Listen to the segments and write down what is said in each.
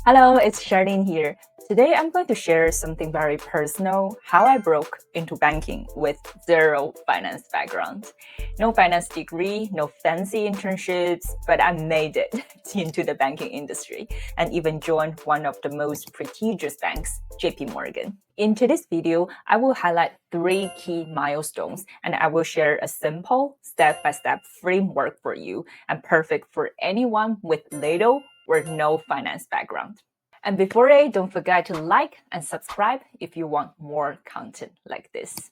Hello, it's Charlene here. Today I'm going to share something very personal, how I broke into banking with zero finance background. No finance degree, no fancy internships, but I made it into the banking industry and even joined one of the most prestigious banks, JP Morgan. In today's video, I will highlight 3 key milestones and I will share a simple step-by-step framework for you and perfect for anyone with little or no finance background. And before that, don't forget to like and subscribe if you want more content like this.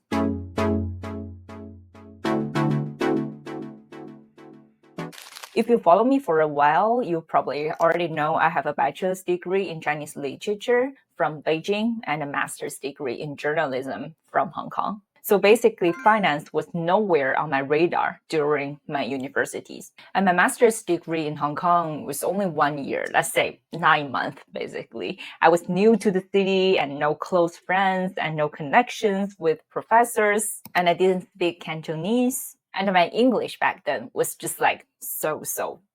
If you follow me for a while, you probably already know I have a bachelor's degree in Chinese literature from Beijing and a master's degree in journalism from Hong Kong. So basically, finance was nowhere on my radar during my universities. And my master's degree in Hong Kong was only 1 year, let's say 9 months, basically. I was new to the city and no close friends and no connections with professors. And I didn't speak Cantonese. And my English back then was just like so,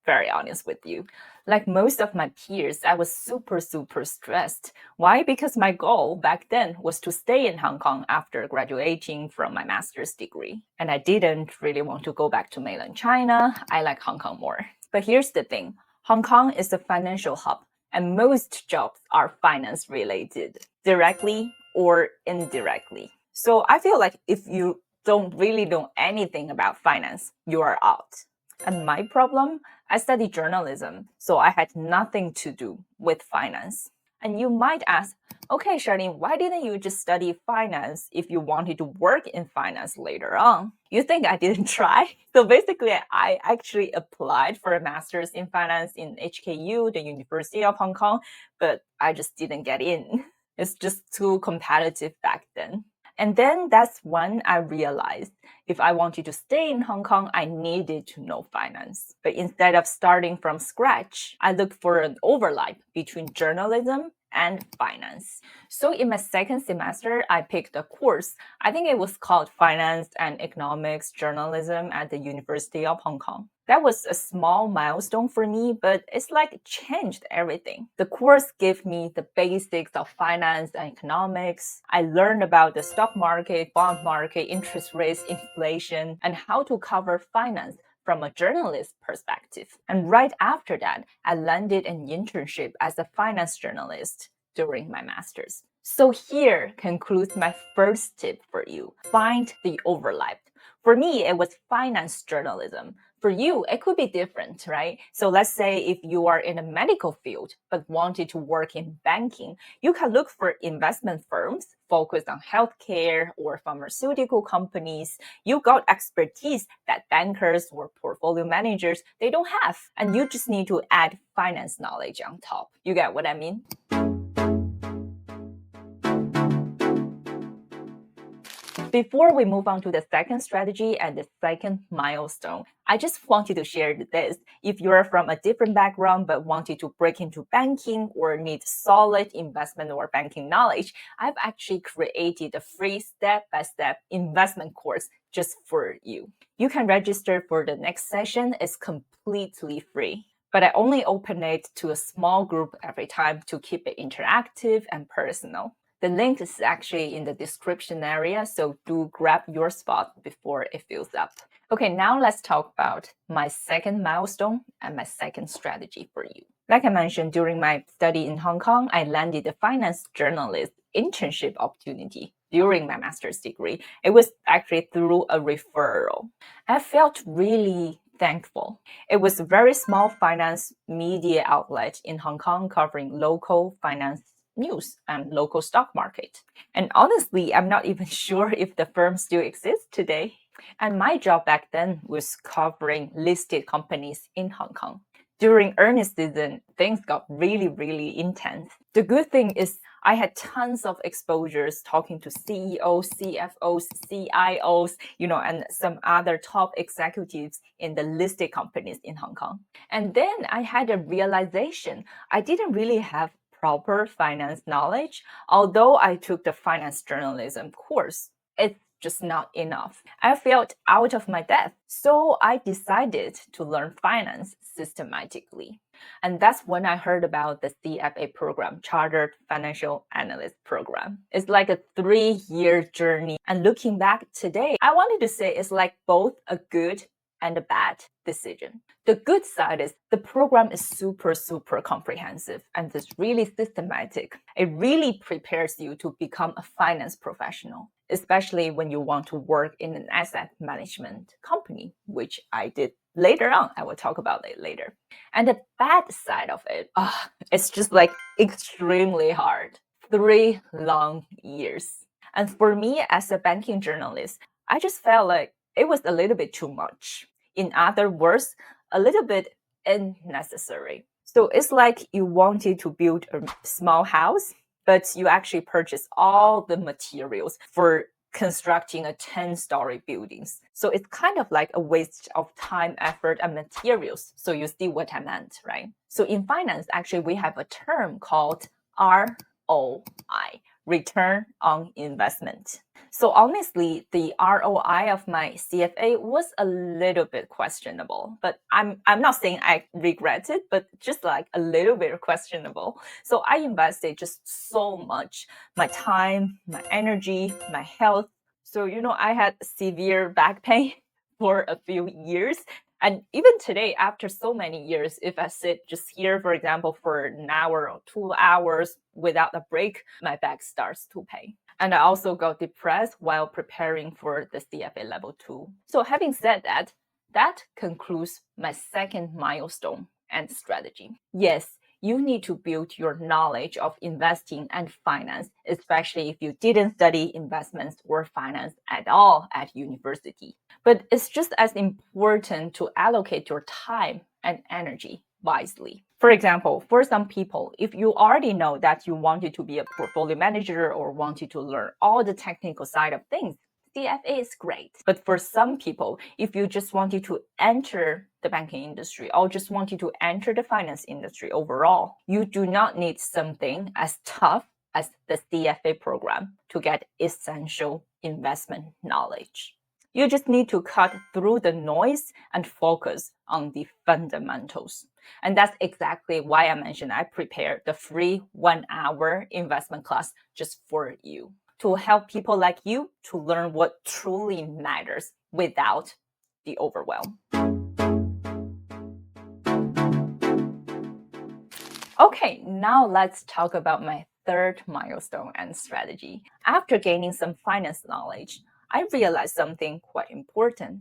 very honest with you. Like most of my peers, I was super stressed. Why? Because my goal back then was to stay in Hong Kong after graduating from my master's degree. And I didn't really want to go back to mainland China. I like Hong Kong more. But here's the thing. Hong Kong is a financial hub, and most jobs are finance related, directly or indirectly. So I feel like if you don't really know anything about finance, you are out. And my problem, I studied journalism, so I had nothing to do with finance. And you might ask, okay, Charlene, why didn't you just study finance if you wanted to work in finance later on? You think I didn't try? So basically, I actually applied for a master's in finance in HKU, the University of Hong Kong, but I just didn't get in. It's just too competitive back then. And then that's when I realized if I wanted to stay in Hong Kong, I needed to know finance. But instead of starting from scratch, I looked for an overlap between journalism and finance. So in my second semester, I picked a course. I think it was called Finance and Economics Journalism at the University of Hong Kong. That was a small milestone for me, but it's like changed everything. The course gave me the basics of finance and economics. I learned about the stock market, bond market, interest rates, inflation, and how to cover finance from a journalist perspective. And right after that, I landed an internship as a finance journalist during my master's. So here concludes my first tip for you. Find the overlap. For me, it was finance journalism. For you, it could be different, right? So let's say if you are in a medical field but wanted to work in banking, you can look for investment firms focused on healthcare or pharmaceutical companies. You got expertise that bankers or portfolio managers, they don't have. And you just need to add finance knowledge on top. You get what I mean? Before we move on to the second strategy and the second milestone, I just wanted to share this. If you're from a different background but wanted to break into banking or need solid investment or banking knowledge, I've actually created a free step-by-step investment course just for you. You can register for the next session. It's completely free. But I only open it to a small group every time to keep it interactive and personal. The link is actually in the description area, so do grab your spot before it fills up. Okay, now let's talk about my second milestone and my second strategy for you. Like I mentioned, during my study in Hong Kong, I landed a finance journalist internship opportunity during my master's degree. It was actually through a referral. I felt really thankful. It was a very small finance media outlet in Hong Kong covering local finance news and local stock market. And honestly, I'm not even sure if the firm still exists today. And my job back then was covering listed companies in Hong Kong. During earnings season, things got really intense. The good thing is I had tons of exposures talking to CEOs, CFOs, CIOs, and some other top executives in the listed companies in Hong Kong. And then I had a realization. I didn't really have proper finance knowledge. Although I took the finance journalism course, it's just not enough. I felt out of my depth, so I decided to learn finance systematically. And that's when I heard about the CFA program, Chartered Financial Analyst Program. It's like a 3-year journey. And looking back today, I wanted to say it's like both a good and a bad decision. The good side is the program is super comprehensive and it's really systematic. It really prepares you to become a finance professional, especially when you want to work in an asset management company, which I did later on. I will talk about it later. And the bad side of it, it's just like extremely hard. 3 long years. And for me as a banking journalist, I just felt like it was a little bit too much. In other words, a little bit unnecessary. So it's like you wanted to build a small house, but you actually purchase all the materials for constructing a 10-story buildings. So it's kind of like a waste of time, effort, and materials. So you see what I meant, right? So in finance, actually, we have a term called ROI, return on investment. So honestly, the ROI of my CFA was a little bit questionable, but I'm not saying I regret it, but just like a little bit questionable. So I invested just so much, my time, my energy, my health. So, I had severe back pain for a few years. And even today, after so many years, if I sit just here, for example, for an hour or 2 hours without a break, my back starts to pain. And I also got depressed while preparing for the CFA level 2. So having said that, that concludes my second milestone and strategy. Yes, you need to build your knowledge of investing and finance, especially if you didn't study investments or finance at all at university. But it's just as important to allocate your time and energy wisely. For example, for some people, if you already know that you wanted to be a portfolio manager or wanted to learn all the technical side of things, CFA is great. But for some people, if you just wanted to enter the banking industry or just wanted to enter the finance industry overall, you do not need something as tough as the CFA program to get essential investment knowledge. You just need to cut through the noise and focus on the fundamentals. And that's exactly why I mentioned I prepared the free 1-hour investment class just for you, to help people like you to learn what truly matters without the overwhelm. Okay, now let's talk about my third milestone and strategy. After gaining some finance knowledge, I realized something quite important.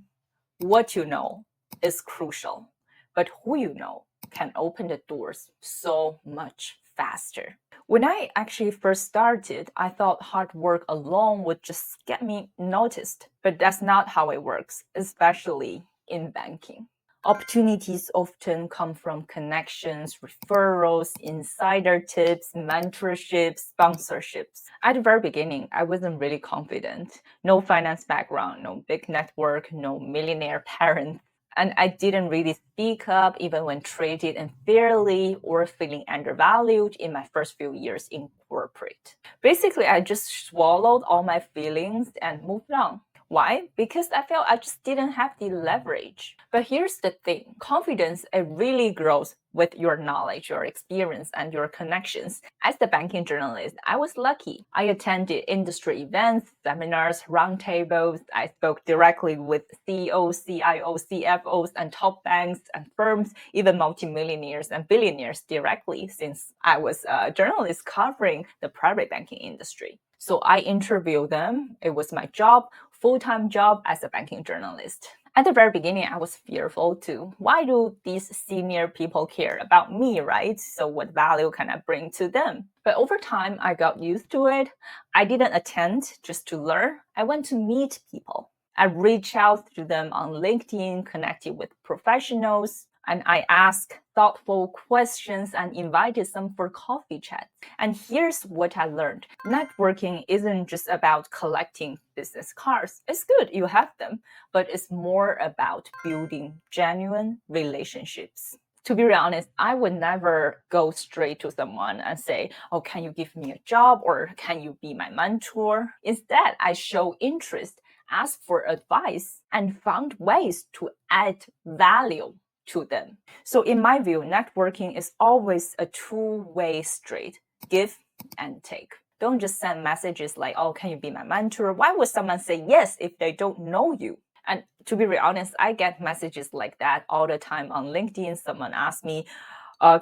What you know is crucial, but who you know can open the doors so much faster. When I actually first started, I thought hard work alone would just get me noticed, but that's not how it works, especially in banking. Opportunities often come from connections, referrals, insider tips, mentorships, sponsorships. At the very beginning, I wasn't really confident. No finance background, no big network, no millionaire parents. And I didn't really speak up even when treated unfairly or feeling undervalued in my first few years in corporate. Basically, I just swallowed all my feelings and moved on. Why? Because I felt I just didn't have the leverage. But here's the thing. Confidence, it really grows with your knowledge, your experience, and your connections. As the banking journalist, I was lucky. I attended industry events, seminars, roundtables. I spoke directly with CEOs, CIOs, CFOs, and top banks and firms, even multimillionaires and billionaires directly, since I was a journalist covering the private banking industry. So I interviewed them. It was my job, full-time job as a banking journalist. At the very beginning, I was fearful too. Why do these senior people care about me, right? So what value can I bring to them? But over time, I got used to it. I didn't attend just to learn. I went to meet people. I reached out to them on LinkedIn, connected with professionals, and I asked thoughtful questions and invited some for coffee chats. And here's what I learned. Networking isn't just about collecting business cards. It's good, you have them, but it's more about building genuine relationships. To be honest, I would never go straight to someone and say, oh, can you give me a job or can you be my mentor? Instead, I show interest, asked for advice, and found ways to add value to them. So in my view, networking is always a two-way street, give and take. Don't just send messages like, oh, can you be my mentor? Why would someone say yes if they don't know you? And to be really honest, I get messages like that all the time on LinkedIn. Someone asks me,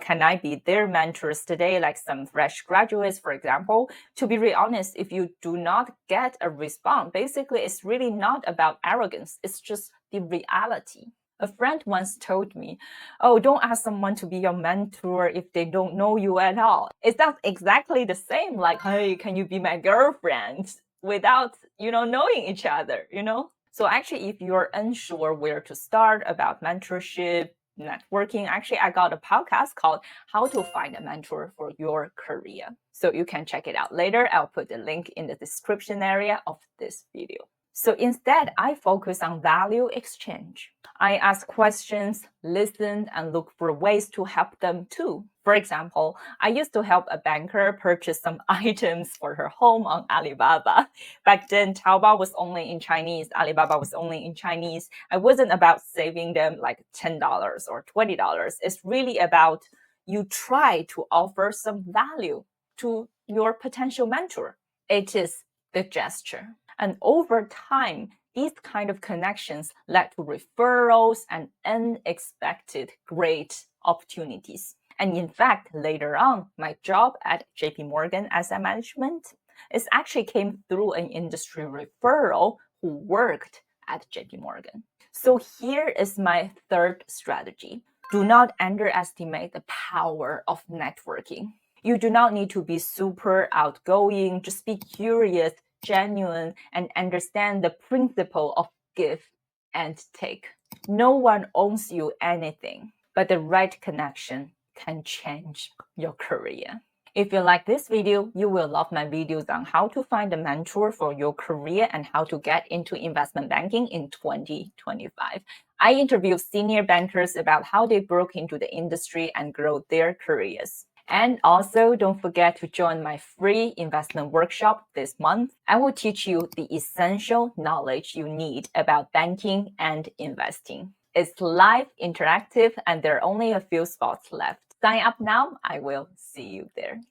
can I be their mentors today, like some fresh graduates, for example? To be really honest, if you do not get a response, basically it's really not about arrogance. It's just the reality. A friend once told me, oh, don't ask someone to be your mentor if they don't know you at all. It sounds exactly the same, like, hey, can you be my girlfriend? Without, knowing each other, So actually, if you're unsure where to start about mentorship, networking, actually, I got a podcast called How to Find a Mentor for Your Career. So you can check it out later. I'll put the link in the description area of this video. So instead, I focus on value exchange. I ask questions, listen, and look for ways to help them too. For example, I used to help a banker purchase some items for her home on Alibaba. Back then, Taobao was only in Chinese, Alibaba was only in Chinese. I wasn't about saving them like $10 or $20. It's really about you try to offer some value to your potential mentor. It is the gesture. And over time, these kind of connections led to referrals and unexpected great opportunities. And in fact, later on, my job at JP Morgan Asset Management actually came through an industry referral who worked at JP Morgan. So here is my third strategy. Do not underestimate the power of networking. You do not need to be super outgoing. Just be curious, genuine, and understand the principle of give and take. No one owes you anything, but the right connection can change your career. If you like this video, you will love my videos on how to find a mentor for your career and how to get into investment banking in 2025. I interview senior bankers about how they broke into the industry and grow their careers. And also, don't forget to join my free investment workshop this month. I will teach you the essential knowledge you need about banking and investing. It's live, interactive, and there are only a few spots left. Sign up now. I will see you there.